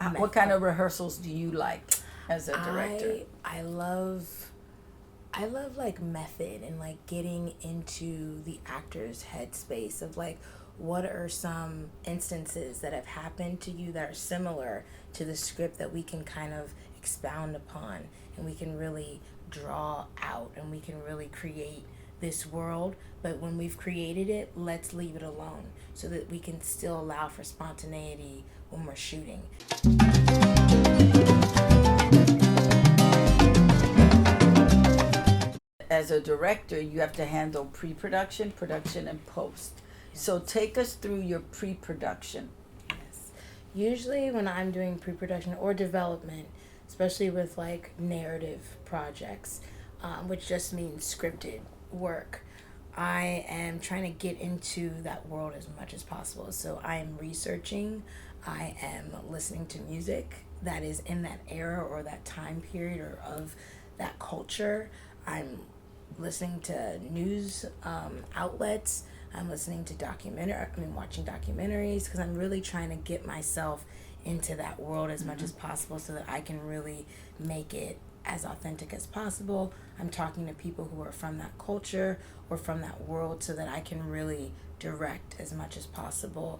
What kind of rehearsals do you like as a director? I love like method and like getting into the actor's headspace of like what are some instances that have happened to you that are similar to the script that we can kind of expound upon and we can really draw out and we can really create this world, but when we've created it, let's leave it alone so that we can still allow for spontaneity when we're shooting. As a director, you have to handle pre-production, production, and post. Yes. So take us through your pre-production. Yes. Usually when I'm doing pre-production or development, especially with like narrative projects, which just means scripted work, I am trying to get into that world as much as possible. So I am researching, I am listening to music that is in that era or that time period or of that culture. I'm listening to news outlets. I'm listening to watching documentaries because I'm really trying to get myself into that world as much as possible so that I can really make it as authentic as possible. I'm talking to people who are from that culture or from that world so that I can really direct as much as possible,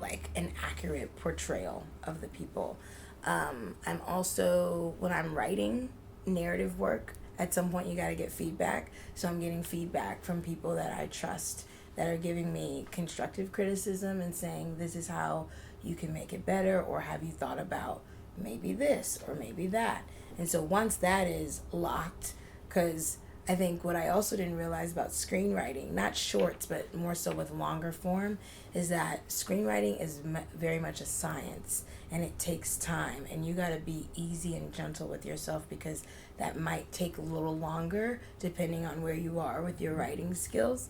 like an accurate portrayal of the people. I'm also, when I'm writing narrative work, at some point you got to get feedback. So I'm getting feedback from people that I trust that are giving me constructive criticism and saying, this is how you can make it better, or have you thought about maybe this or maybe that. And so once that is locked, because I think what I also didn't realize about screenwriting, not shorts, but more so with longer form, is that screenwriting is very much a science and it takes time. And you got to be easy and gentle with yourself because that might take a little longer depending on where you are with your writing skills.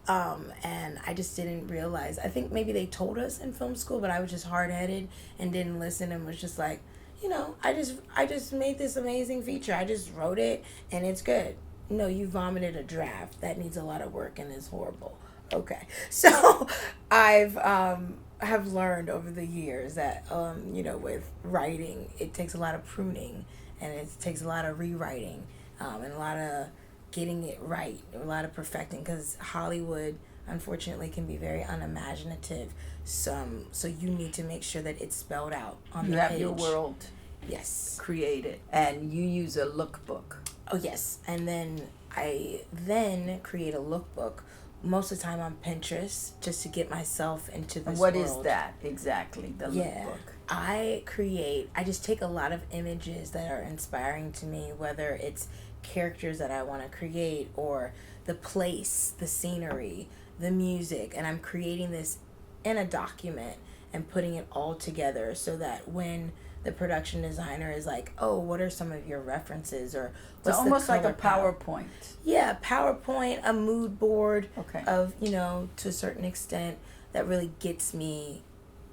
And I just didn't realize. I think maybe they told us in film school, but I was just hard-headed and didn't listen and was just like, I just made this amazing feature. I just wrote it and it's good. No, you vomited a draft that needs a lot of work and is horrible. Okay, so I've have learned over the years that with writing it takes a lot of pruning and it takes a lot of rewriting and a lot of getting it right, a lot of perfecting, because Hollywood unfortunately can be very unimaginative. So you need to make sure that it's spelled out on the page. You have your world created and you use a lookbook. Oh yes, and then I create a lookbook. Most of the time on Pinterest just to get myself into this What world. is that exactly, the lookbook? I just take a lot of images that are inspiring to me, whether it's characters that I want to create or the place, the scenery, the music, and I'm creating this in a document and putting it all together so that when the production designer is like, oh, what are some of your references, or what's so almost the like a PowerPoint. Yeah, PowerPoint, a mood board okay. of, to a certain extent that really gets me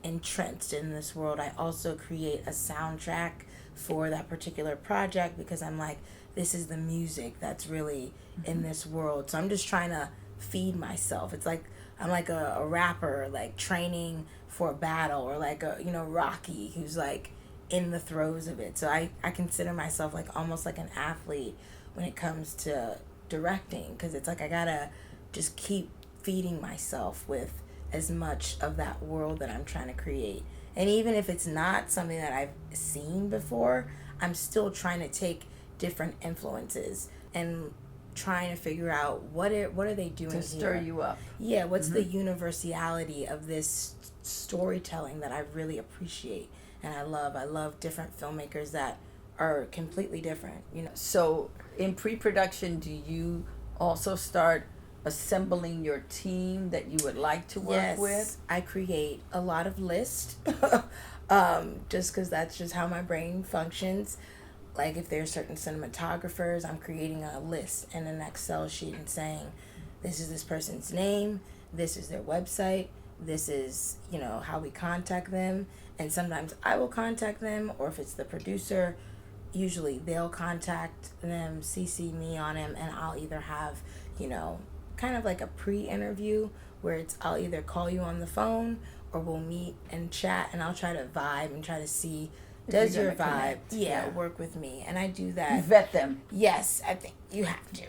entrenched in this world. I also create a soundtrack for that particular project because I'm like, this is the music that's really in this world. So I'm just trying to feed myself. It's like I'm like a rapper, like training for a battle, or like a Rocky who's like in the throes of it. So I consider myself like almost like an athlete when it comes to directing, because it's like I gotta just keep feeding myself with as much of that world that I'm trying to create. And even if it's not something that I've seen before, I'm still trying to take different influences and trying to figure out what are they doing to stir here. you up. Yeah, what's the universality of this storytelling that I really appreciate and I love. I love different filmmakers that are completely different, So in pre-production, do you also start assembling your team that you would like to work with? I create a lot of lists just because that's just how my brain functions. Like if there's certain cinematographers, I'm creating a list in an Excel sheet and saying, this is this person's name, this is their website, this is, how we contact them. And sometimes I will contact them, or if it's the producer, usually they'll contact them, CC me on them, and I'll either have, kind of like a pre-interview where I'll either call you on the phone or we'll meet and chat, and I'll try to vibe and try to see, If does you're your gonna vibe, connect, yeah, work with me? And I do You that. vet them. Yes, I think you have to.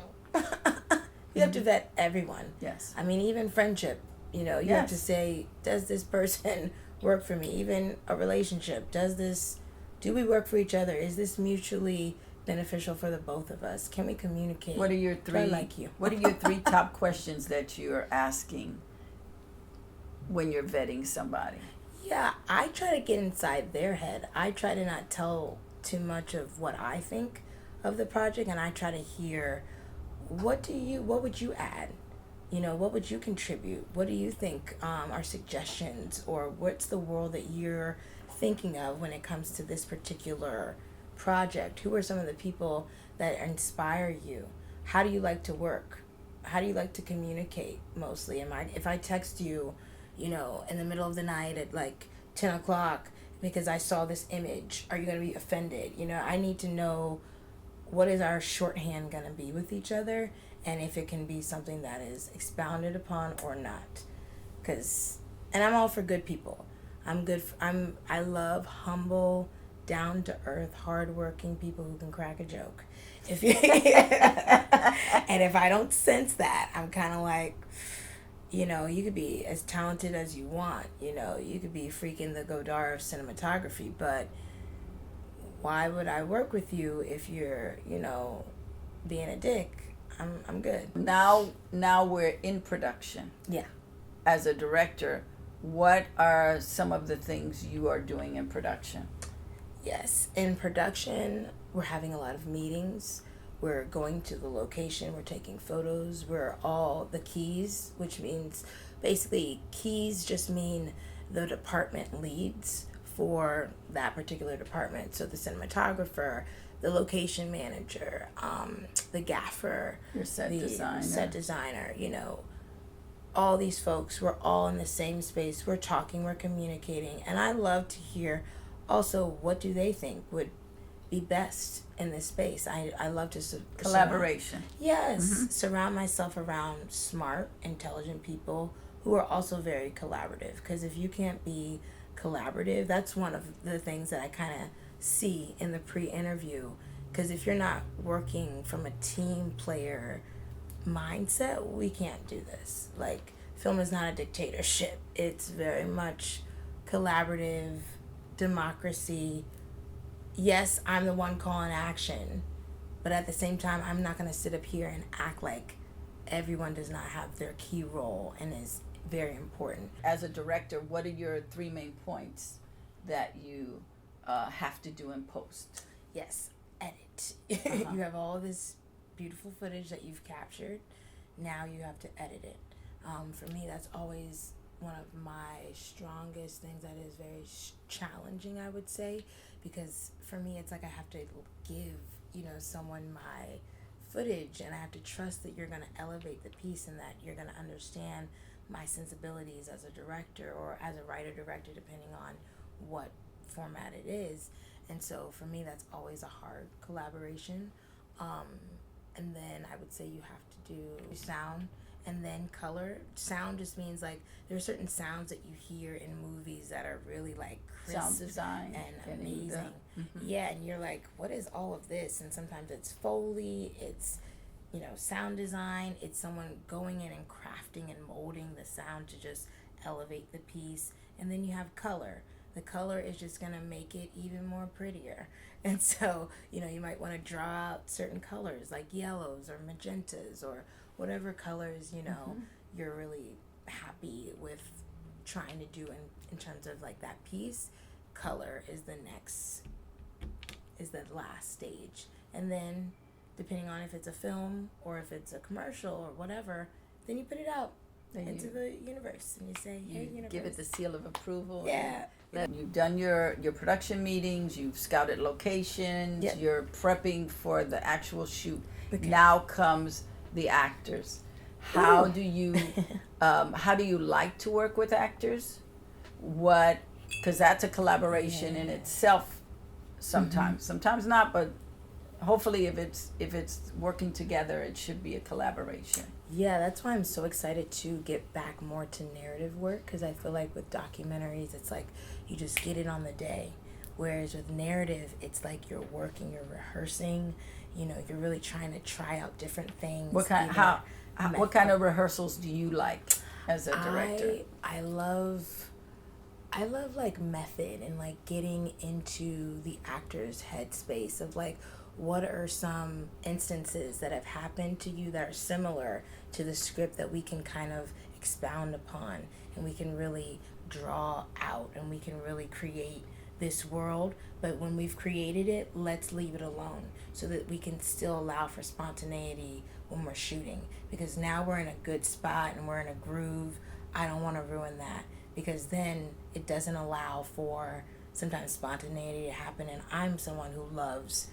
You have to vet everyone. Yes. I mean, even friendship, you know, you have to say, does this person work for me? Even a relationship, do we work for each other? Is this mutually beneficial for the both of us? Can we communicate? What are your Do I three? like you? What are your three top questions that you're asking when you're vetting somebody? Yeah, I try to get inside their head. I try to not tell too much of what I think of the project, and I try to hear, what would you add? You know, what would you contribute? What do you think are suggestions, or what's the world that you're thinking of when it comes to this particular project? Who are some of the people that inspire you? How do you like to work? How do you like to communicate mostly? If I text you, you know, in the middle of the night at like 10 o'clock because I saw this image, are you going to be offended? You know, I need to know, what is our shorthand going to be with each other, and if it can be something that is expounded upon or not. And I'm all for good people. I love humble, down to earth, hardworking people who can crack a joke. And if I don't sense that, I'm kind of like, you know, you could be as talented as you want. You know, you could be freaking the Godard of cinematography, but why would I work with you if you're, you know, being a dick? I'm good. Now we're in production. Yeah. As a director, what are some of the things you are doing in production? Yes, in production, we're having a lot of meetings. We're going to the location. We're taking photos. We're all the keys, which means basically keys just mean the department leads for that particular department. So the cinematographer, the location manager, the gaffer, Your set the designer. set designer, you know, all these folks, we're all in the same space. We're talking, we're communicating. And I love to hear also, what do they think would be best in this space? I love to Collaboration. Surround myself around smart, intelligent people who are also very collaborative. Because if you can't be collaborative, that's one of the things that I kind of see in the pre-interview. Because if you're not working from a team player mindset, we can't do this. Like, film is not a dictatorship. It's very much collaborative, democracy. Yes, I'm the one calling action, but at the same time, I'm not going to sit up here and act like everyone does not have their key role and is very important. As a director, what are your three main points that you have to do in post? Yes, edit. You have all this beautiful footage that you've captured. Now you have to edit it. For me, that's always one of my strongest things that is very challenging, I would say, because for me, it's like I have to give, you know, someone my footage, and I have to trust that you're going to elevate the piece and that you're going to understand my sensibilities as a director or as a writer-director, depending on what format it is. And so for me, that's always a hard collaboration. And then I would say you have to do sound and then color. Sound just means like there are certain sounds that you hear in movies that are really like crisp Sound design and amazing. Yeah, and you're like, what is all of this? And sometimes it's Foley, it's, you know, sound design, it's someone going in and crafting and molding the sound to just elevate the piece. And then you have color. The color is just going to make it even more prettier. And so, you know, you might want to draw out certain colors like yellows or magentas or whatever colors, you know, you're really happy with trying to do in terms of like that piece. Color is the last stage. And then depending on if it's a film or if it's a commercial or whatever, then you put it out into the universe and you say, hey, universe. Give it the seal of approval. Yeah. You've done your production meetings, you've scouted locations, you're prepping for the actual shoot. Okay. Now comes the actors. How do you like to work with actors? Because that's a collaboration in itself sometimes. Sometimes not, but hopefully if it's working together, it should be a collaboration. Yeah, that's why I'm so excited to get back more to narrative work, because I feel like with documentaries, it's like you just get it on the day. Whereas with narrative, it's like you're working, you're rehearsing, you're really trying to try out different things. What kind of rehearsals do you like as a director? I love like method and like getting into the actor's headspace of like what are some instances that have happened to you that are similar to the script that we can kind of expound upon, and we can really draw out, and we can really create this world. But when we've created it, let's leave it alone so that we can still allow for spontaneity when we're shooting, because now we're in a good spot and we're in a groove. I don't want to ruin that, because then it doesn't allow for sometimes spontaneity to happen. And I'm someone who loves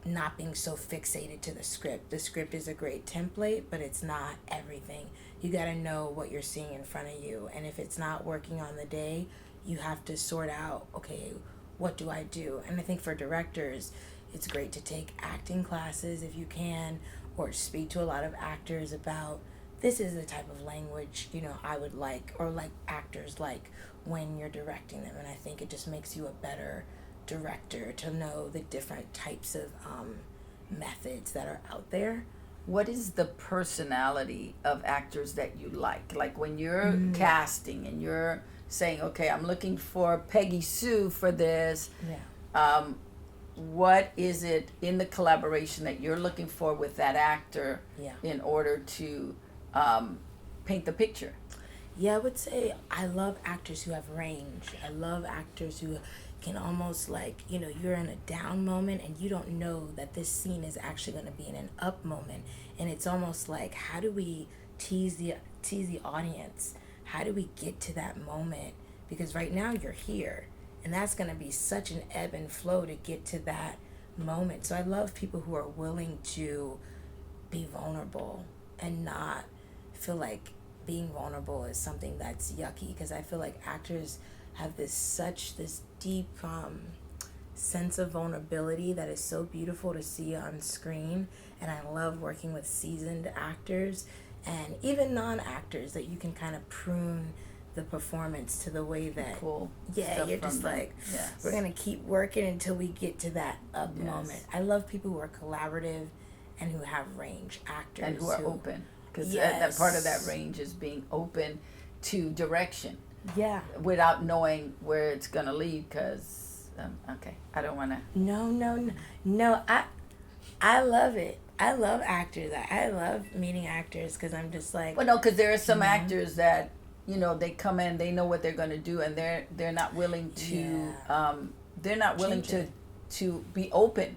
not being so fixated to the script. The script is a great template, but it's not everything. You got to know what you're seeing in front of you, and if it's not working on the day, you have to sort out, okay, what do I do? And I think for directors, it's great to take acting classes if you can, or speak to a lot of actors about, this is the type of language I would like, or like actors like, when you're directing them. And I think it just makes you a better director to know the different types of methods that are out there. What is the personality of actors that you like? Like when you're casting and you're saying, okay, I'm looking for Peggy Sue for this. Yeah. What is it in the collaboration that you're looking for with that actor in order to paint the picture? Yeah, I would say I love actors who have range. I love actors who can almost like, you're in a down moment and you don't know that this scene is actually going to be in an up moment. And it's almost like, how do we tease the audience? How do we get to that moment? Because right now you're here, and that's going to be such an ebb and flow to get to that moment. So I love people who are willing to be vulnerable and not feel like being vulnerable is something that's yucky, because I feel like actors have this deep sense of vulnerability that is so beautiful to see on screen. And I love working with seasoned actors and even non-actors, that you can kind of prune the performance to the way that you're just like, we're gonna keep working until we get to that up moment. I love people who are collaborative and who have range, actors and who are open, because that part of that range is being open to direction, without knowing where it's gonna lead. Because I don't want to. No. I love it. I love actors. I love meeting actors, because I'm just like. Well, no, because there are some actors that they come in, they know what they're going to do, and they're not willing to to be open.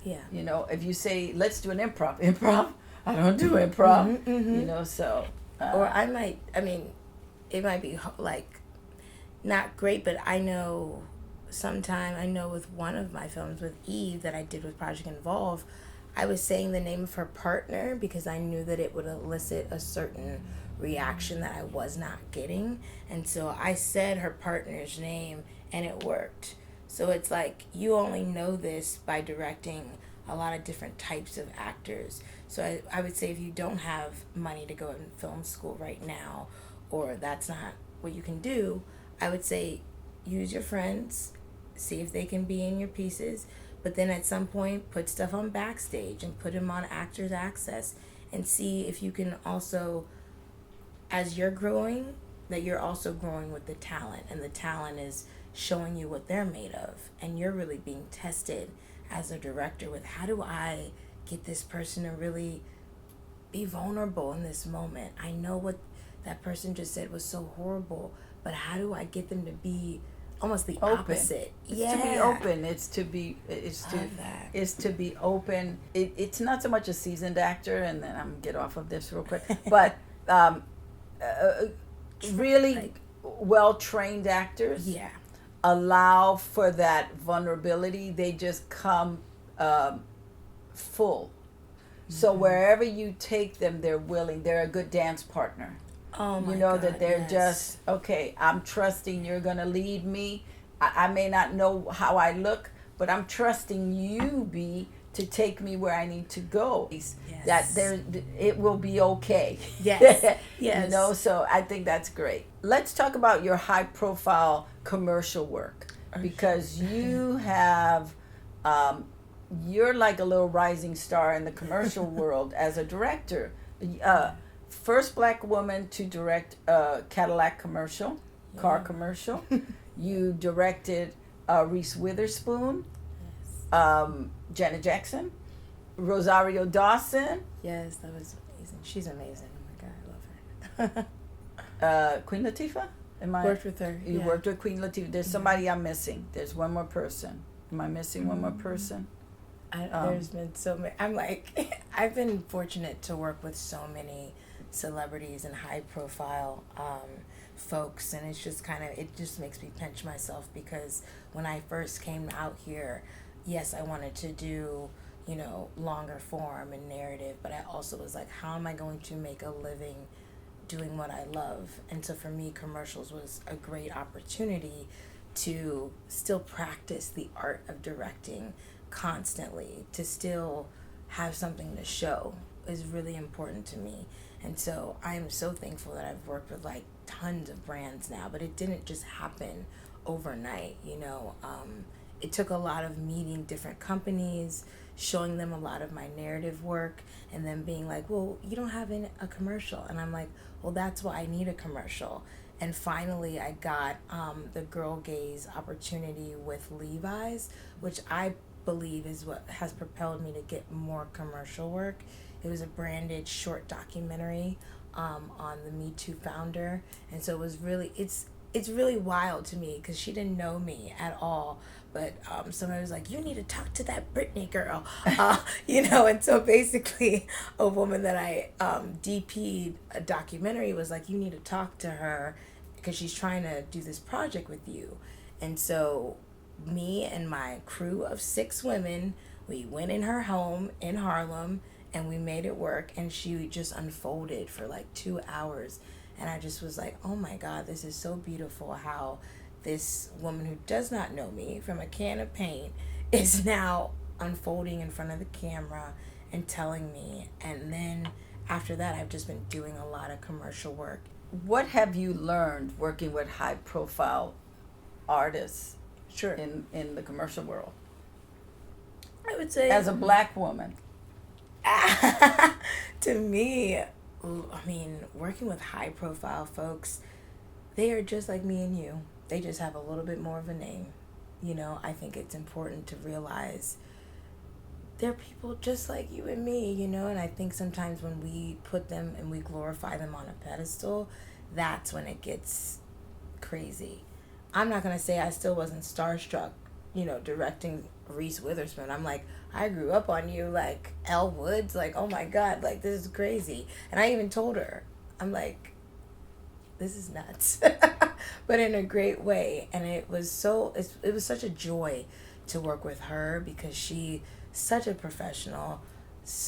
Yeah. If you say, let's do an improv, I don't do improv. So. Or it might be like not great, but I know with one of my films with Eve that I did with Project Involve, I was saying the name of her partner because I knew that it would elicit a certain reaction that I was not getting. And so I said her partner's name and it worked. So it's like, you only know this by directing a lot of different types of actors. So I would say, if you don't have money to go in film school right now, or that's not what you can do, I would say use your friends, see if they can be in your pieces, but then at some point put stuff on Backstage and put them on Actors Access, and see if you can also, as you're growing, that you're also growing with the talent, and the talent is showing you what they're made of, and you're really being tested as a director with, how do I get this person to really be vulnerable in this moment? I know what that person just said was so horrible, but how do I get them to be almost the opposite? To be open. It's to be open. It's not so much a seasoned actor, and then I'm gonna get off of this real quick, but really well trained actors allow for that vulnerability. They just come full. So wherever you take them, they're willing. They're a good dance partner. Oh my God, that they're just, okay, I'm trusting you're going to lead me. I may not know how I look, but I'm trusting you, B, to take me where I need to go. Yes. That it will be okay. Yes. Yes. You know, so I think that's great. Let's talk about your high profile commercial work, because you have you're like a little rising star in the commercial world as a director. First black woman to direct a Cadillac commercial, car commercial. You directed Reese Witherspoon, Janet Jackson, Rosario Dawson. Yes, that was amazing. She's amazing. Oh my God, I love her. Queen Latifah? Worked with her. You worked with Queen Latifah. There's somebody I'm missing. There's one more person. Am I missing one more person? There's been so many. I'm like, I've been fortunate to work with so many celebrities and high profile folks, and it's just kind of, it just makes me pinch myself, because when I first came out here, yes, I wanted to do, you know, longer form and narrative, but I also was like, how am I going to make a living doing what I love? And so for me, commercials was a great opportunity to still practice the art of directing constantly, to still have something to show is really important to me. And so I'm so thankful that I've worked with like tons of brands now, but it didn't just happen overnight, you know. It took a lot of meeting different companies, showing them a lot of my narrative work, and then being like, well, you don't have a commercial. And I'm like, well, that's why I need a commercial. And finally I got the Girl Gaze opportunity with Levi's, which I believe is what has propelled me to get more commercial work. It was a branded short documentary on the Me Too founder, and so it was really, it's really wild to me, because she didn't know me at all, but somebody was like, you need to talk to that Britney girl, you know. And so basically a woman that I DP'd a documentary was like, you need to talk to her because she's trying to do this project with you. And so me and my crew of 6 women, we went in her home in Harlem and we made it work, and she just unfolded for like 2 hours. And I just was like, oh my God, this is so beautiful how this woman who does not know me from a can of paint is now unfolding in front of the camera and telling me. And then after that, I've just been doing a lot of commercial work. What have you learned working with high profile artists Sure. in the commercial world? I would say, as a black woman. To me, I mean, working with high profile folks, they are just like me and you. They just have a little bit more of a name. You know, I think it's important to realize they're people just like you and me, you know. And I think sometimes when we put them and we glorify them on a pedestal, that's when it gets crazy. I'm not going to say I still wasn't starstruck, you know, directing Reese Witherspoon. I'm like, I grew up on you, like Elle Woods, like, oh my God, like this is crazy. And I even told her, I'm like, this is nuts, but in a great way. And it was such a joy to work with her, because she such a professional,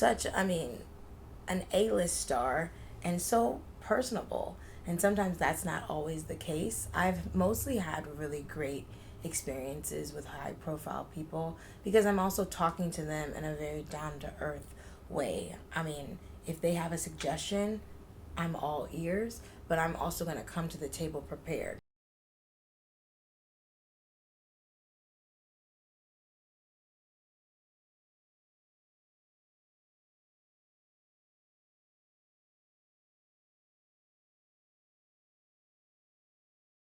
an A-list star, and so personable. And sometimes that's not always the case. I've mostly had really great experiences with high profile people, because I'm also talking to them in a very down to earth way. I mean, if they have a suggestion, I'm all ears, but I'm also going to come to the table prepared.